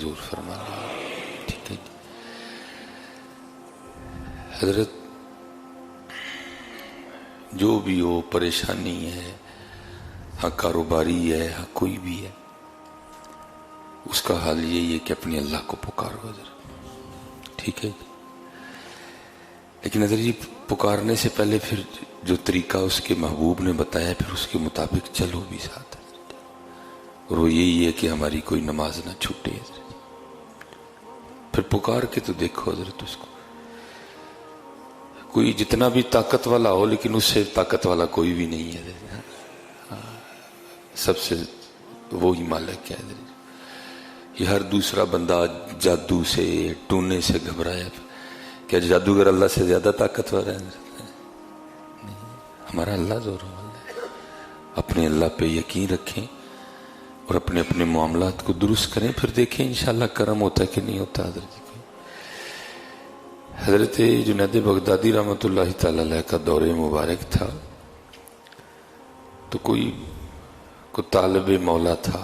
मंजूर फरमा लिया। ठीक है जी। हजरत जो भी हो, परेशानी है, हाँ कारोबारी है, हाँ कोई भी है, उसका हाल यही है कि अपने अल्लाह को पुकारो हजरत। ठीक है जी। लेकिन हजरत जी पुकारने से पहले फिर जो तरीका उसके महबूब ने बताया, फिर उसके मुताबिक चलो भी साथ। और वो यही है कि हमारी कोई नमाज ना छूटे हजरत। फिर पुकार के तो देखो हजरत उसको, कोई जितना भी ताकत वाला हो लेकिन उससे ताकत वाला कोई भी नहीं है। सबसे वो ही मालिक है। ये हर दूसरा बंदा जादू से, टूने से घबराया। क्या जादूगर अल्लाह से ज्यादा ताकतवर है? नहीं, हमारा अल्लाह जोर वाला है। अपने अल्लाह पे यकीन रखें और अपने अपने मामलात को दुरुस्त करें, फिर देखें इंशाअल्लाह करम होता है कि नहीं होता। हजरत जुनैद बगदादी रहमतुल्लाहि तआला अलैह का दौरे मुबारक था, तो कोई तालिब मौला था।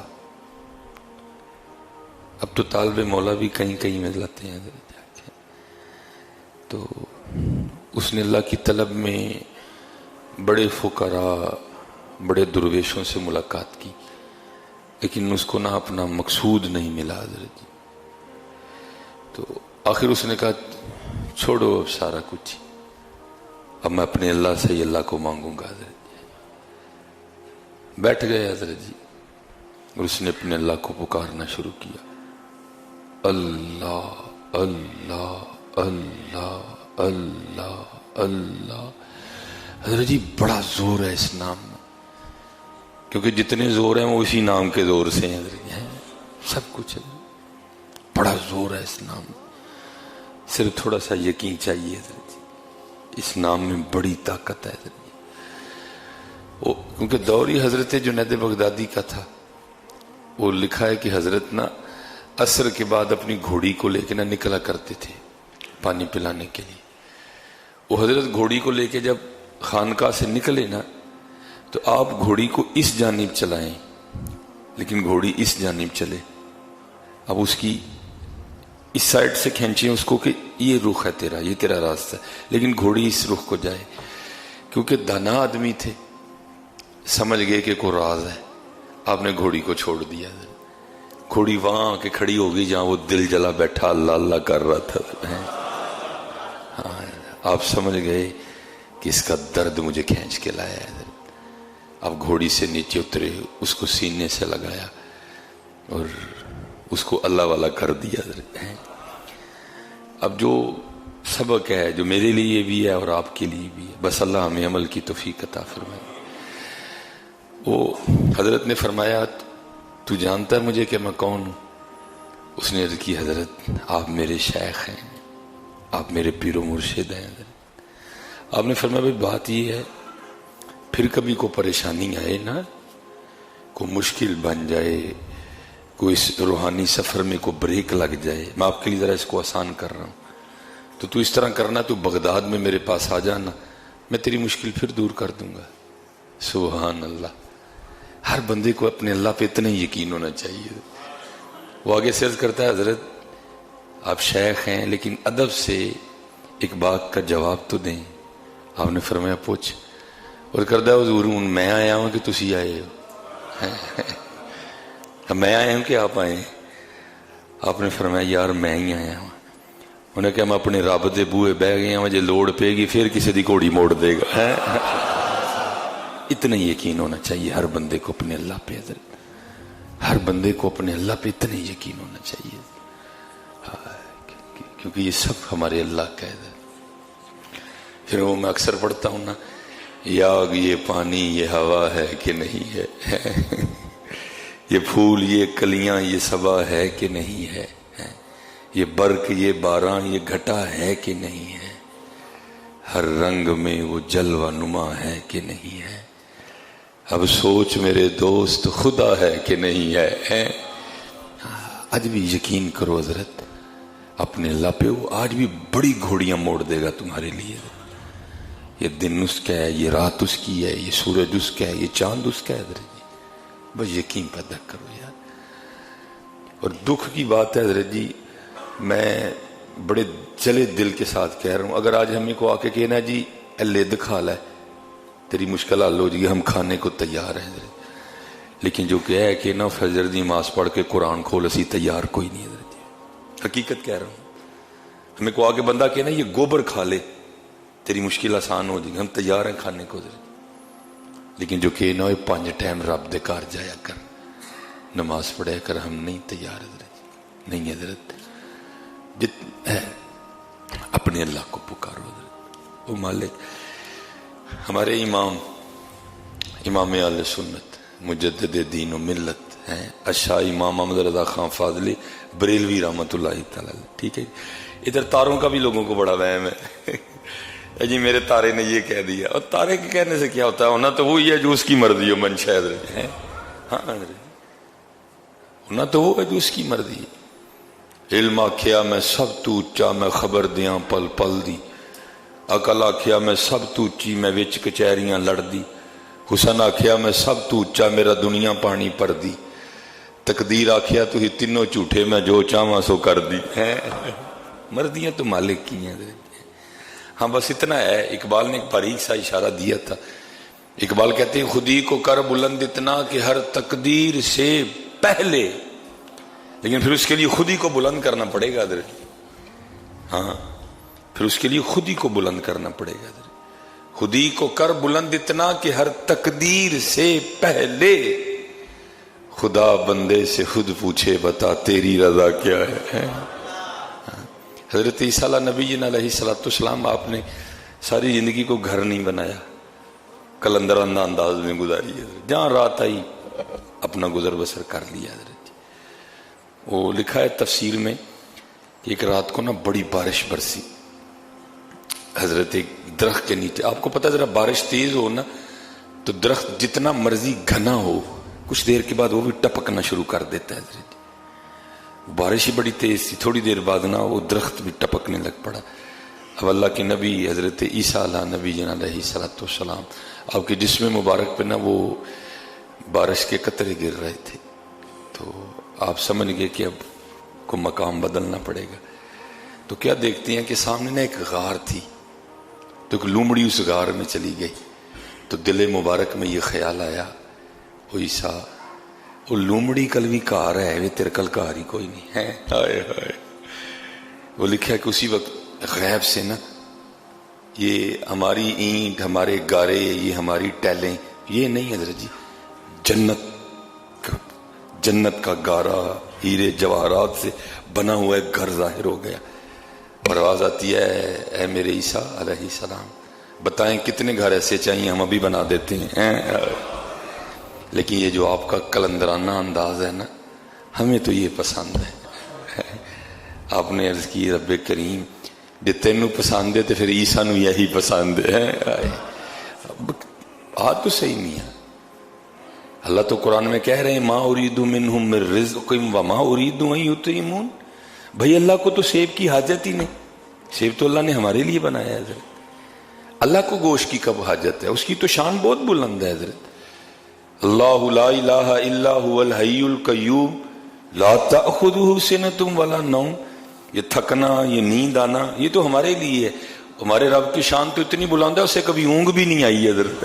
अब तो तालिब मौला भी कहीं कहीं मिल जाते हैं जाके। तो उसने अल्लाह की तलब में बड़े फुकरा, बड़े दुर्वेशों से मुलाकात की, लेकिन उसको ना अपना मकसूद नहीं मिला हजरत जी। तो आखिर उसने कहा छोड़ो अब सारा कुछ, अब मैं अपने अल्लाह से ही अल्लाह को मांगूंगा हजरत जी। बैठ गए हजरत जी और उसने अपने अल्लाह को पुकारना शुरू किया, अल्लाह अल्लाह अल्लाह अल्लाह अल्लाह। हजरत जी बड़ा जोर है इस नाम में, क्योंकि जितने जोर हैं वो इसी नाम के जोर से हैं हजरत जी। सब कुछ है, बड़ा जोर है इस नाम में। सिर्फ थोड़ा सा यकीन चाहिए हजरत जी, इस नाम में बड़ी ताकत है हजरत जी। वो क्योंकि दौर ही हजरत जुनैद बगदादी का था। वो लिखा है कि हजरत ना असर के बाद अपनी घोड़ी को लेके ना निकला करते थे पानी पिलाने के लिए। वो हजरत घोड़ी को लेके जब खानका से निकले ना, तो आप घोड़ी को इस जानिब चलाएं, लेकिन घोड़ी इस जानिब चले। अब उसकी इस साइड से खींचे उसको कि ये रुख है तेरा, ये तेरा रास्ता है, लेकिन घोड़ी इस रुख को जाए। क्योंकि दाना आदमी थे, समझ गए कि कोई राज है, आपने घोड़ी को छोड़ दिया। घोड़ी वहां आके खड़ी हो गई जहां वो दिल जला बैठा अल्लाह अल्लाह कर रहा था। हाँ, आप समझ गए कि इसका दर्द मुझे खींच के लाया है। अब घोड़ी से नीचे उतरे, उसको सीने से लगाया और उसको अल्लाह वाला कर दिया। अब जो सबक है, जो मेरे लिए भी है और आपके लिए भी है, बस अल्लाह हमें अमल की तौफीक अता फरमाए। वो हजरत ने फरमाया तू जानता है मुझे कि मैं कौन हूं? उसने अर्ज़ की हजरत आप मेरे शेख हैं, आप मेरे पीरो मुर्शिद हैं। आपने फरमाया भाई बात ये है, फिर कभी को परेशानी आए ना, को मुश्किल बन जाए, कोई इस रूहानी सफर में को ब्रेक लग जाए, मैं आपके लिए जरा इसको आसान कर रहा हूं, तो तू इस तरह करना, तू बगदाद में मेरे पास आ जाना, मैं तेरी मुश्किल फिर दूर कर दूंगा। सुभान अल्लाह। हर बंदे को अपने अल्लाह पे इतना ही यकीन होना चाहिए। वो आगे से अर्ज करता है हजरत आप शेख हैं, लेकिन अदब से एक बात का जवाब तो दें। आपने फरमाया पूछ। और करदा हुजूर मैं आया हूं कि तुसी आए हो? मैं आया हूं कि आप आए? आपने फरमाया यार मैं ही आया हूं। उन्हें कहा मैं अपने रब दे बूहे बह गया हूं, जे लोड़ पेगी फिर किसी की घोड़ी मोड़ देगा है। इतना यकीन होना चाहिए हर बंदे को अपने अल्लाह पे। हर बंदे को अपने अल्लाह पे इतना यकीन होना चाहिए, क्योंकि ये सब हमारे अल्लाह का है। फिर वो मैं अक्सर पढ़ता हूं ना, ये आग ये पानी ये हवा है कि नहीं है, ये फूल ये कलियां ये सबा है कि नहीं है, ये बर्क ये बारां ये घटा है कि नहीं है, हर रंग में वो जलवा नुमा है कि नहीं है, अब सोच मेरे दोस्त खुदा है कि नहीं है। आज भी यकीन करो हजरत अपने अल्लाह पे, वो आज भी बड़ी घोड़ियां मोड़ देगा तुम्हारे लिए। ये दिन उसका है, ये रात उसकी है, ये सूरज उसका है, ये चांद उसका है। बस यकीन पैदा करो यार। اور دکھ کی بات ہے حضرت جی، میں بڑے جلے دل کے ساتھ کہہ رہا ہوں، اگر آج ہمیں کو آ کے کہنا جی لد کھا لے تیری مشکل حل ہو جائے گی، ہم کھانے کو تیار ہیں حضرت، لیکن جو کہ ہے کہ نا فجر دی نماز پڑھ کے قرآن کھول اسی تیار کوئی نہیں حضرت جی، حقیقت کہہ رہا ہوں۔ ہمیں کو آگے بندہ کہنا یہ گوبر کھا لے تیری مشکل آسان ہو جائے گی، ہم تیار ہیں کھانے کو حضرت، لیکن جو کہ نا 5 ٹائم رب دے گھر جایا کر نماز پڑھے کر، ہم نہیں تیار حضرت، نہیں حضرت، ہے اپنے اللہ کو پکارو حضرت۔ او مالک، ہمارے امام اہل سنت مجدد دین و ملت ہیں اشاہ امام محمد رضا خان فاضلی بریلوی رحمۃ اللہ تعالی، ٹھیک ہے۔ ادھر تاروں کا بھی لوگوں کو بڑا وہم ہے، جی میرے تارے نے یہ کہہ دیا، اور تارے کے کہنے سے کیا ہوتا ہے، ہونا تو وہی ہے جو اس کی مرضی ہو، منشا حضرت ہے، ہاں ہونا تو وہ ہے جو اس کی مرضی ہے۔ علم آکھیا میں سب تو اچا میں خبر دیاں پل پل دی، عقل آکھیا میں سب تو اچی میں وچ کچہریاں لڑ دی، حسن آکھیا میں سب تو اچا میرا دنیا پانی پر دی، تقدیر آکھیا تو ہی تینوں جھوٹے میں جو چاہواں سو کر دی، مرضیاں تو مالک کی ہیں۔ ہاں بس اتنا ہے، اقبال نے ایک باریک سا اشارہ دیا تھا، اقبال کہتے ہیں خودی کو کر بلند اتنا کہ ہر تقدیر سے پہلے، لیکن پھر اس کے لیے خود ہی کو بلند کرنا پڑے گا حضرت، ہاں پھر اس کے لیے خود ہی کو بلند کرنا پڑے گا حضرت، خودی کو کر بلند اتنا کہ ہر تقدیر سے پہلے خدا بندے سے خود پوچھے بتا تیری رضا کیا ہے۔ حضرت عیسیٰ علیہ نبی علیہ السلام، آپ نے ساری زندگی کو گھر نہیں بنایا، کلندرانہ انداز میں گزاری ہے، جہاں رات آئی اپنا گزر بسر کر لیا حضرت۔ وہ لکھا ہے تفسیر میں کہ ایک رات کو نا بڑی بارش برسی حضرت، ایک درخت کے نیچے، آپ کو پتہ ذرا بارش تیز ہو نا تو درخت جتنا مرضی گھنا ہو کچھ دیر کے بعد وہ بھی ٹپکنا شروع کر دیتا ہے حضرت، بارش ہی بڑی تیز تھی، تھوڑی دیر بعد نا وہ درخت بھی ٹپکنے لگ پڑا۔ اب اللہ کے نبی حضرت عیسیٰ علیہ نبی علیہ السلام، آپ کے جسم مبارک پہ نا وہ بارش کے قطرے گر رہے تھے، تو آپ سمجھ گئے کہ اب کو مقام بدلنا پڑے گا، تو کیا دیکھتے ہیں کہ سامنے نا ایک غار تھی، تو ایک لومڑی اس غار میں چلی گئی، تو دل مبارک میں یہ خیال آیا، وہ عیسیٰ وہ لومڑی کل بھی کار ہے، وہ تیرے کل کار ہی کوئی نہیں ہے، ہائے ہائے۔ وہ لکھا ہے کہ اسی وقت غیب سے نا یہ ہماری اینٹ، ہمارے گارے، یہ ہماری ٹیلیں، یہ نہیں حضرت جی، جنت کا گارا ہیرے جواہرات سے بنا ہوا ایک گھر ظاہر ہو گیا، اور آواز آتی ہے اے میرے عیسیٰ علیہ السلام بتائیں کتنے گھر ایسے چاہیے، ہم ابھی بنا دیتے ہیں۔ لیکن یہ جو آپ کا کلندرانہ انداز ہے نا، ہمیں تو یہ پسند ہے۔ آپ نے عرض کی رب کریم جے تینوں پسند ہے تو پھر عیسیٰ نو یہی پسند ہے، بات تو صحیح نہیں ہے۔ اللہ تو قرآن میں کہہ رہے ہیں ما ارید منہم من رزق وما ارید ان یطعمون، بھائی اللہ کو تو سیب کی حاجت ہی نہیں، سیب تو اللہ نے ہمارے لیے بنایا ہے حضرت، اللہ کو گوشت کی کب حاجت ہے، اس کی تو شان بہت بلند ہے حضرت۔ اللہ لا الہ الا هو الحی القیوم لا تأخذہ سنۃ ولا نوم، یہ تھکنا، یہ نیند آنا، یہ تو ہمارے لیے ہے، ہمارے رب کی شان تو اتنی بلند ہے اسے کبھی اونگ بھی نہیں آئی حضرت،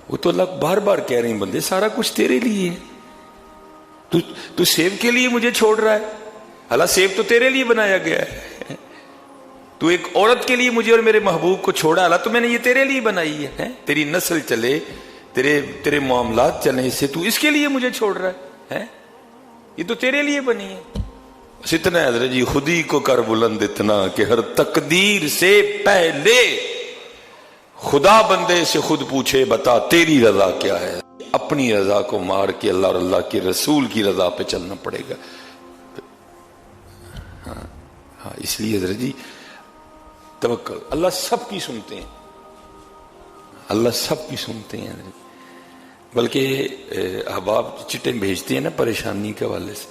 وہ تو اللہ بار بار کہہ رہے ہیں بندے سارا کچھ تیرے لیے ہے، تو سیب کے لیے مجھے چھوڑ رہا ہے، اللہ سیب تو تیرے لیے بنایا گیا ہے، تو ایک عورت کے لیے مجھے اور میرے محبوب کو چھوڑا، اللہ تو میں نے یہ تیرے لیے بنائی ہے، تیری نسل چلے، تیرے معاملات چلیں سے تو اس کے لیے مجھے چھوڑ رہا ہے، یہ تو تیرے لیے بنی ہے۔ بس اتنا ہے حضرت جی، خودی کو کر بلند اتنا کہ ہر تقدیر سے پہلے خدا بندے سے خود پوچھے بتا تیری رضا کیا ہے، اپنی رضا کو مار کے اللہ اور اللہ کے رسول کی رضا پہ چلنا پڑے گا۔ ہاں اس لیے حضرت جی توکل، اللہ سب کی سنتے ہیں، اللہ سب کی سنتے ہیں حضرت، بلکہ احباب چٹیں بھیجتے ہیں نا پریشانی کے حوالے سے،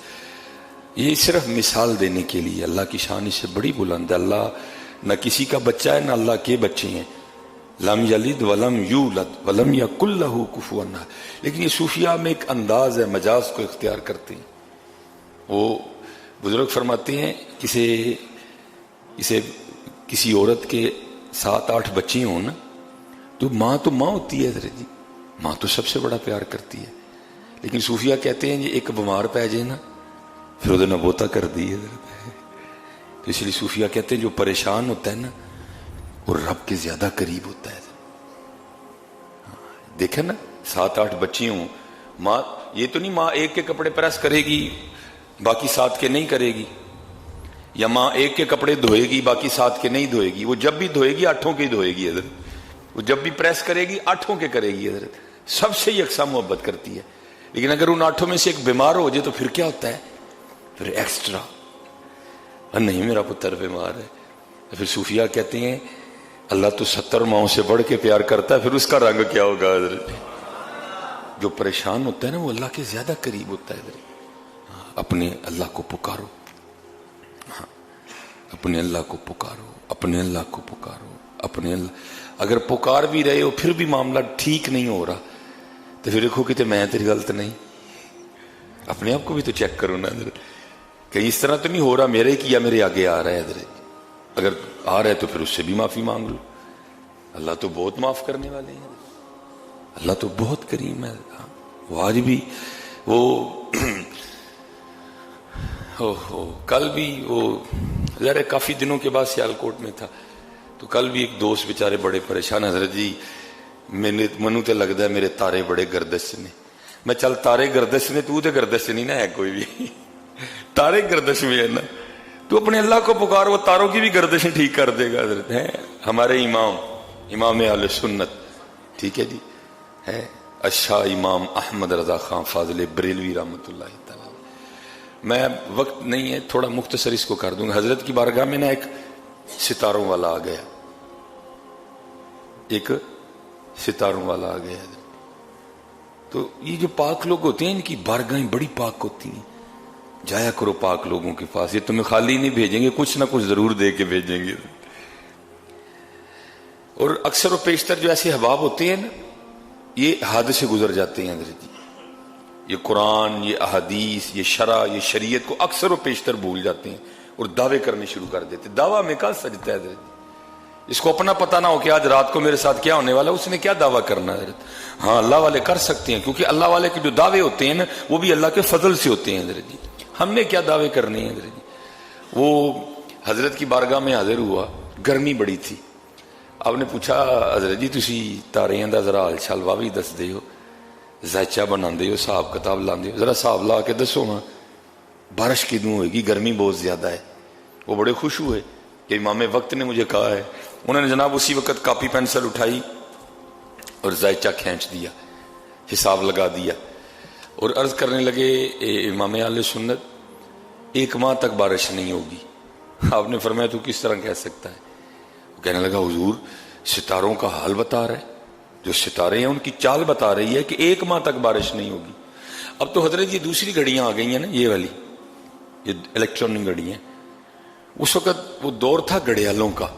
یہ صرف مثال دینے کے لیے، اللہ کی شان اس سے بڑی بلند ہے، اللہ نہ کسی کا بچہ ہے نہ اللہ کے بچے ہیں، لم یلد ولم یولد ولم یکن لہ کفوا احد، لیکن یہ صوفیہ میں ایک انداز ہے، مجاز کو اختیار کرتے ہیں، وہ बुजुर्ग फरमाते हैं किसी औरत के 7-8 बच्चे हों ना, तो माँ होती है हजरत जी, माँ तो सबसे बड़ा प्यार करती है। लेकिन सूफिया कहते हैं जी एक बीमार पै जाए ना फिर उधर नबोता कर दी है। तो इसलिए सूफिया कहते हैं जो परेशान होता है ना वो रब के ज्यादा करीब होता है। देखे ना 7-8 बच्ची हों, माँ ये तो नहीं माँ एक के कपड़े प्रेस करेगी बाकी 7 के नहीं करेगी, या माँ एक के कपड़े धोएगी बाकी 7 के नहीं धोएगी। वो जब भी धोएगी 8 के धोएगी हजरत, वो जब भी प्रेस करेगी 8 के करेगी हजरत, सबसे यकसा मोहब्बत करती है। लेकिन अगर उन 8 में से एक बीमार हो जाए तो फिर क्या होता है, फिर एक्स्ट्रा, नहीं मेरा पुत्र बीमार है। तो फिर सूफिया कहते हैं अल्लाह तो 70 माओं से बढ़ के प्यार करता है, फिर उसका रंग क्या होगा हजरत। जो परेशान होता है ना वो अल्लाह के ज्यादा करीब होता है हजरत। अपने अल्लाह को पुकारो, अपने अल्लाह को पुकारो, अपने अल्लाह को पुकारो, अपने अल्लाह। अगर पुकार भी रहे हो फिर भी मामला ठीक नहीं हो रहा तो फिर देखो कि मैं तेरी गलत नहीं, अपने आप को भी तो चेक करो ना हजरत, कहीं इस तरह तो नहीं हो रहा मेरे किया मेरे आगे आ रहा है हजरत। अगर आ रहा है तो फिर उससे भी माफी मांग लो, अल्लाह तो बहुत माफ करने वाले हैं, अल्लाह तो बहुत करीम है। वो आज भी वो ओहो कल भी वो ज़रा काफी दिनों के बाद सियालकोट में था, तो कल भी एक दोस्त बेचारे बड़े परेशान, हजरत जी मनु तो लगता है मेरे तारे बड़े गर्दश ने। मैं चल तारे गर्दश ने, तू तो गर्दश नहीं ना है कोई भी, तारे गर्दश में है ना, तू अपने अल्लाह को पुकार, वो तारों की भी गर्दशें ठीक कर देगा हजरत। है हमारे इमाम आले सुन्नत, ठीक है जी, है अच्छा इमाम अहमद रजा खान फाजिल बरेलवी रहमतुल्लाह तआला। मैं वक्त नहीं है, थोड़ा मुख्तसर इसको कर दूंगा। हजरत की बारगाह में ना एक सितारों वाला आ गया, एक सितारों वाला आ गया। तो ये जो पाक लोग होते हैं इनकी बारगाहें बड़ी पाक होती हैं, जाया करो पाक लोगों के पास, ये तुम्हें खाली नहीं भेजेंगे, कुछ ना कुछ जरूर दे के भेजेंगे। और अक्सर और पेशतर जो ऐसे हबाब होते हैं ना ये हद से गुजर जाते हैं हजरत जी, ये कुरान, ये अहदीस, ये शरा, ये शरीयत को अक्सर और पेशतर भूल जाते हैं और दावे करने शुरू कर देते। दावा में का सजता है हजरत, इसको अपना पता ना हो कि आज रात को मेरे साथ क्या होने वाला, उसने क्या दावा करना है हजरत। हाँ अल्लाह वाले कर सकते हैं, क्योंकि अल्लाह वाले के जो दावे होते हैं ना वो भी अल्लाह के फजल से होते हैं हजरत जी। हमने क्या दावे करने हैं हजरत जी। वो हजरत की बारगाह में हाजिर हुआ, गर्मी बड़ी थी। आपने पूछा हजरत जी तुसी तारियां दा जरा हाल चाल वाह भी दस दे हो, जायचा बनाते हो, हिसाब किताब लाते हो, जरा हिसाब ला के दसो हाँ बारिश किदों होगी, गर्मी बहुत ज्यादा है। वो बड़े खुश हुए कि इमाम वक्त ने मुझे कहा है। उन्होंने जनाब उसी वक्त कापी पेंसिल उठाई और जायचा खींच दिया, हिसाब लगा दिया और अर्ज करने लगे इमाम आले सुन्नत 1 माह तक बारिश नहीं होगी। आपने फरमाया तू किस तरह कह सकता है। वो कहने लगा हुजूर सितारों का हाल बता रहा है, जो सितारे हैं उनकी चाल बता रही है कि 1 माह तक बारिश नहीं होगी। अब तो हजरत ये दूसरी घड़ियां आ गई हैं ना, ये वाली, ये इलेक्ट्रॉनिक घड़ियां। उस वक्त वो दौर था घड़ियालों का,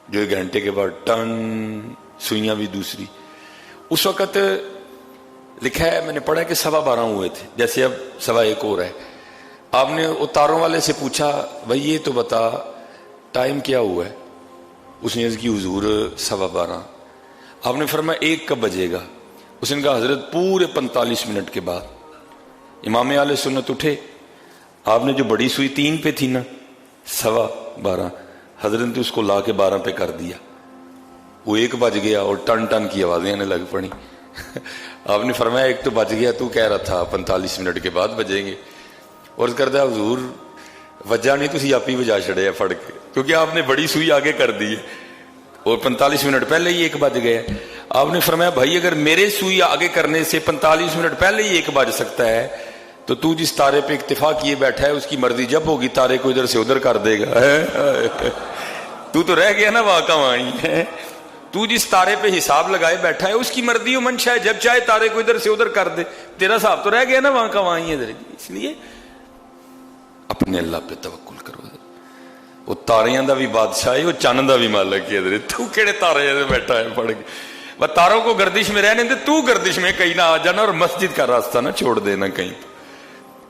जो 1 घंटे के बाद टन, सुइयां भी दूसरी। उस वक्त लिखा है, मैंने पढ़ा कि 12:15 हुए थे, जैसे अब 1:15 हो रहा है। आपने उतारों वाले से पूछा भाई ये तो बता टाइम क्या हुआ है, उसने अर्ज की हुजूर 12:15। आपने फरमाया 1 कब बजेगा, उसने कहा हजरत पूरे 45 मिनट के बाद। इमाम आले सुन्नत उठे, आपने जो बड़ी सुई 3 पे थी ना 12:15, हजरत ने उसको ला के 12 पे कर दिया। वो 1 बज गया और टन टन की आवाजें आने लग पड़ी। आपने फरमाया 1 तो बज गया, तू कह रहा था 45 मिनट के बाद बजेंगे। और करता हुजूर वजह नहीं, तुसी आप ही बजा छड़े फड़ के, क्योंकि आपने बड़ी सुई आगे कर दी है और 45 मिनट पहले ही 1 बज गया। आपने फरमाया भाई अगर मेरे सुई आगे करने से 45 मिनट पहले ही 1 बज सकता है तो तू जिस तारे पे इक्तिफा किए बैठा है उसकी मर्जी जब होगी तारे को इधर से उधर कर देगा। तू तो रह गया ना वहां का वहीं है। तू जिस तारे पे हिसाब लगाए बैठा है उसकी मर्जी और मंशा है, जब चाहे तारे को इधर से उधर कर दे, तेरा हिसाब तो रह गया ना वहां का वहीं है। इसलिए अपने अल्लाह पे तवक्कुल करो। वो तारियां दा भी बादशाह है, वो चन्न दा भी मालिक है। तू केड़े तारे बैठा है पड़ के, वह तारों को गर्दिश में रहने दे, तू गर्दिश में कहीं ना आ जाना और मस्जिद का रास्ता ना छोड़ देना कहीं।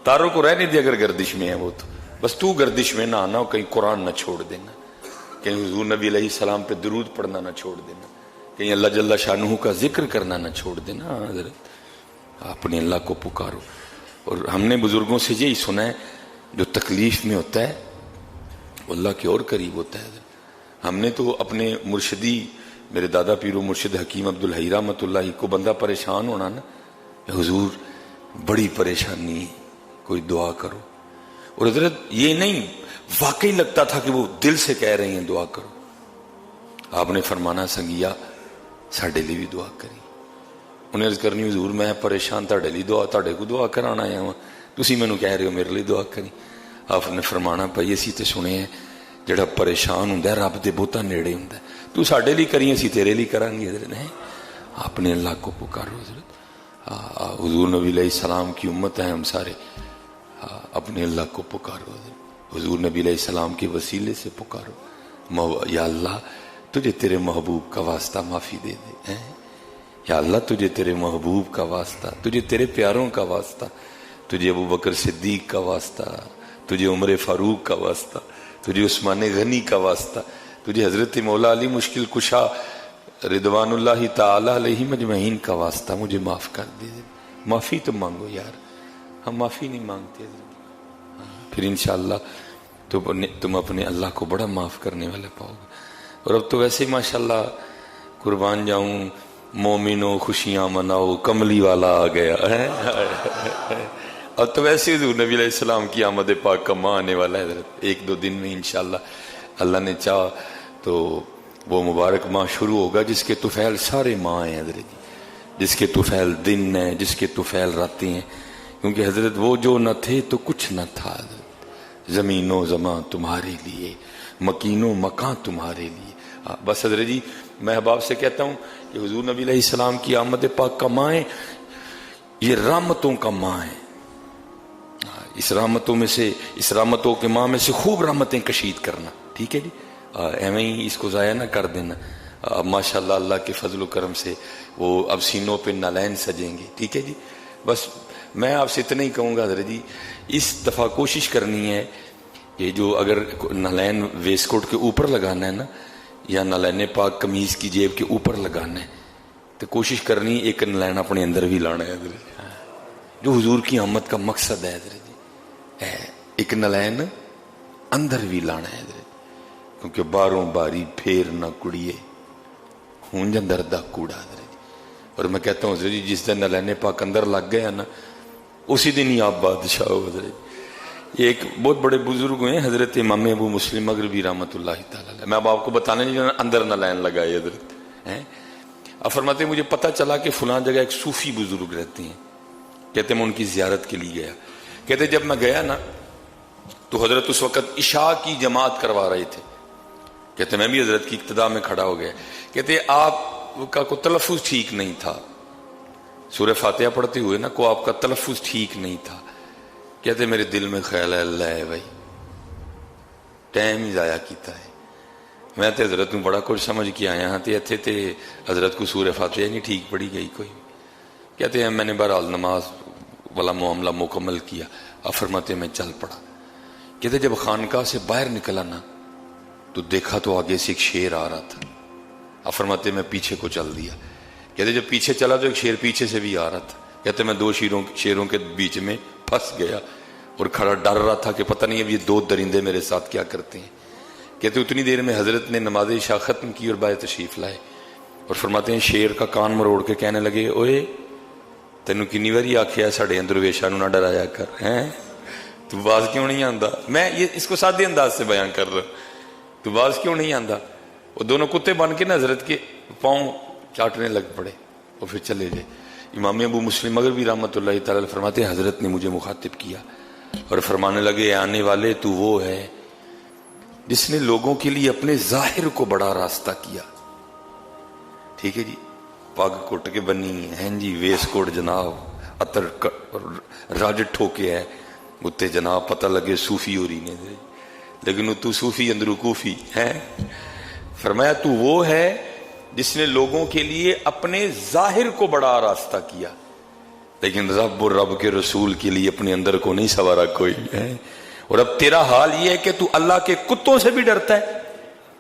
تاروں کو رہنے دے اگر گردش میں ہے وہ تو، بس تو گردش میں نہ آنا، کہیں قرآن نہ چھوڑ دینا، کہیں حضور نبی علیہ السلام پہ درود پڑھنا نہ چھوڑ دینا، کہیں اللہ جل شانہ کا ذکر کرنا نہ چھوڑ دینا. حضرت اپنے اللہ کو پکارو. اور ہم نے بزرگوں سے یہی سنا ہے، جو تکلیف میں ہوتا ہے وہ اللہ کے اور قریب ہوتا ہے. ہم نے تو اپنے مرشدی میرے دادا پیر و مرشد حکیم عبدالحی رحمۃ اللہ کو بندہ پریشان ہونا نا، حضور بڑی پریشانی ہے، کوئی دعا کرو. اور حضرت یہ نہیں واقعی لگتا تھا کہ وہ دل سے کہہ رہے ہیں دعا کرو. آپ نے فرمانا سنگیا ساڈے لیے بھی دعا کری. انہیں عرض کرنی حضور میں پریشان تاڈے لیے دعا، تاڈے کو دعا کرانا آیا ہوں، تسی مینوں کہہ رہے ہو میرے لیے دعا کری. آپ نے فرمانا بھائی اسی تے سنے ہیں جڑا پریشان ہوندا ہے رب دے بہتا نیڑے ہوندا ہے، تو ساڈے لیے کری اسی تیرے لیے کران گے. حضرت نے اپنے اللہ کو پکارو. حضرت حضور نبی علیہ السلام کی امت ہیں ہم سارے، اپنے اللہ کو پکارو. حضور نبی علیہ السلام کے وسیلے سے پکارو. یا اللہ تجھے تیرے محبوب کا واسطہ معافی دے دے. یا اللہ تجھے تیرے محبوب کا واسطہ، تجھے تیرے پیاروں کا واسطہ، تجھے ابو بکر صدیق کا واسطہ، تجھے عمر فاروق کا واسطہ، تجھے عثمان غنی کا واسطہ، تجھے حضرت مولا علی مشکل کشا رضوان اللہ تعالی علیہ مجمعین کا واسطہ مجھے معاف کر دے. معافی تو مانگو یار، ہم معافی نہیں مانگتے. پھر انشاءاللہ تم اپنے اللہ کو بڑا معاف کرنے والے پاؤ گے. اور اب تو ویسے ہی ماشاءاللہ قربان جاؤں، مومنوں خوشیاں مناؤ، کملی والا آ گیا ہے. اب تو ویسے حضور نبی علیہ السلام کی آمد پاک کا ماہ آنے والا ہے. حضرت ایک دو دن میں انشاءاللہ اللہ نے چاہ تو وہ مبارک ماہ شروع ہوگا جس کے طفیل سارے ماہ ہیں حضرت، جس کے طفیل دن ہیں، جس کے طفیل راتیں ہیں. کیونکہ حضرت وہ جو نہ تھے تو کچھ نہ تھا. حضرت زمین و زمان تمہارے لیے، مکین و مکان تمہارے لیے. بس حضرت جی میں احباب سے کہتا ہوں کہ حضور نبی علیہ السلام کی آمد پاک کا ماہ ہے، یہ رحمتوں کا ماہ ہے. اس رحمتوں میں سے، اس رحمتوں کے ماہ میں سے خوب رحمتیں کشید کرنا. ٹھیک ہے جی، ایویں ہی اس کو ضائع نہ کر دینا. اب ماشاءاللہ اللہ کے فضل و کرم سے وہ اب سینوں پہ نالین سجیں گے. ٹھیک ہے جی، بس میں آپ سے اتنا ہی کہوں گا حضرت جی، اس دفعہ کوشش کرنی ہے کہ جو اگر نالین ویسٹ کوٹ کے اوپر لگانا ہے نا، یا نالین پاک قمیض کی جیب کے اوپر لگانا ہے، تو کوشش کرنی ایک نالین اپنے اندر بھی لانا ہے حضرت، جو حضور کی آمد کا مقصد ہے حضرت جی، ایک نالین اندر بھی لانا ہے حضرت. کیونکہ باروں باری پھیر نہ کڑیے ہوں جندر دا کوڑا حضرت. اور میں کہتا ہوں حضرت جی جس دن نالین پاک اندر لگ گیا نا اسی دن ہی آپ بادشاہ ہو حضرت. یہ ایک بہت بڑے بزرگ ہوئے حضرت امام ابو مسلم مغربی رحمۃ اللہ تعالی. میں اب آپ کو بتانے نہیں اندر نالین لگائے حضرت. اب فرماتے مجھے پتہ چلا کہ فلاں جگہ ایک صوفی بزرگ رہتے ہیں، کہتے میں ان کی زیارت کے لیے گیا. کہتے جب میں گیا نا تو حضرت اس وقت عشاء کی جماعت کروا رہے تھے. کہتے میں بھی حضرت کی ابتدا میں کھڑا ہو گیا. کہتے آپ کا کوئی تلفظ ٹھیک نہیں تھا، سورہ فاتحہ پڑھتے ہوئے نا کو آپ کا تلفظ ٹھیک نہیں تھا. کہتے میرے دل میں خیال ہے اللہ ہے بھائی ٹائم ہی ضائع کیتا ہے. میں تے حضرت نوں بڑا کچھ سمجھ کے آیا ہاں تے اتھے تے حضرت کو سورہ فاتحہ نہیں ٹھیک پڑھی گئی کوئی. کہتے ہیں میں نے بہرحال نماز والا معاملہ مکمل کیا. اب فرماتے میں چل پڑا. کہتے جب خانقاہ سے باہر نکلا نا تو دیکھا تو آگے سے ایک شیر آ رہا تھا. اب فرماتے میں پیچھے کو چل دیا. کہتے جب پیچھے چلا تو ایک شیر پیچھے سے بھی آ رہا تھا. کہتے میں دو شیروں کے بیچ میں پھنس گیا اور کھڑا ڈر رہا تھا کہ پتہ نہیں اب یہ دو درندے میرے ساتھ کیا کرتے ہیں. کہتے اتنی دیر میں حضرت نے نماز عشاء ختم کی اور باہر تشریف لائے اور فرماتے ہیں شیر کا کان مروڑ کے کہنے لگے اوئے تینوں کنی باری آکھیا ساڈے درویشاں نوں نہ ڈرایا کر، تو باز کیوں نہیں آندا. میں یہ اس کو سادے انداز سے بیان کر رہا، تو باز کیوں نہیں آندا. وہ دونوں کتے بن کے نا حضرت کے پاؤں چاٹنے لگ پڑے اور پھر چلے گئے. امام ابو مسلم مغربی رحمۃ اللہ تعالی فرماتے ہیں حضرت نے مجھے مخاطب کیا اور فرمانے لگے آنے والے تو وہ ہے جس نے لوگوں کے لیے اپنے ظاہر کو بڑا راستہ کیا. ٹھیک ہے جی، پگ کٹ کے بنی ہیں جی، ویس کوٹ جناب اتر راج ٹھوکے ہے اتنے جناب پتہ لگے صوفی ہو رہی نے، لیکن تو صوفی اندرو کوفی ہے. فرمایا تو وہ ہے جس نے لوگوں کے لیے اپنے ظاہر کو بڑا راستہ کیا. लेकिन रब और रब के रसूल के लिए अपने अंदर को नहीं संवारा कोई है। और अब तेरा हाल ये है कि तू अल्लाह के कुत्तों से भी डरता है,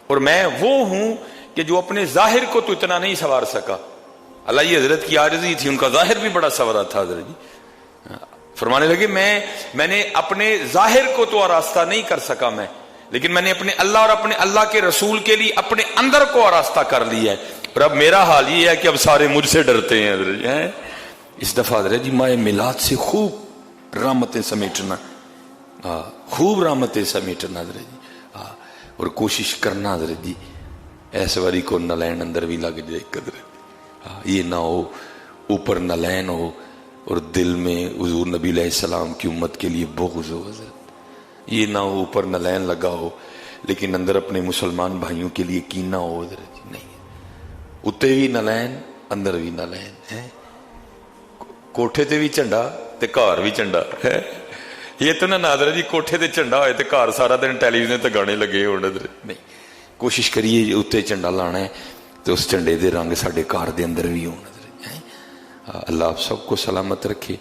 और मैं वो हूं कि जो अपने जाहिर को तो इतना नहीं संवार सका। अल्लाह ये हजरत की आरज़ी थी, उनका जाहिर भी बड़ा संवरा था। हजरत जी फरमाने लगे मैंने अपने जाहिर को तो आरास्ता नहीं कर सका मैं, लेकिन मैंने अपने अल्लाह और अपने अल्लाह के रसूल के लिए अपने अंदर को आरास्ता कर लिया है। और अब मेरा हाल ये है कि अब सारे मुझसे डरते हैं। हजरत जी इस दफा हजरत जी माए मिलाद से खूब रहमतें समेटना, खूब रहमतें समेटना हजरत जी, और कोशिश करना हजरत जी ऐस वारी को नलैन अंदर भी लग जाए कदर, ये ना हो ऊपर नलैन हो और दिल में हुजूर नबी अलैहिस्सलाम की उम्मत के लिए बुग़्ज़ हो हजरत, ये ना हो ऊपर नलैन लगा हो लेकिन अंदर अपने मुसलमान भाइयों के लिए कीना हो हजरत जी। नहीं, उत्ते भी नलैन अंदर भी नलैन है, कोठे ते भी झंडा ते घर भी झंडा है। ये तो ना नादर जी कोठे ते झंडा होए ते घर सारा दिन टेलीविजन ते गाने लगे हो। नहीं, कोशिश करिए उत्ते झंडा लाना है तो उस झंडे दे रंग साडे घर दे अंदर भी होने। अल्लाह आप सबको सलामत रखे।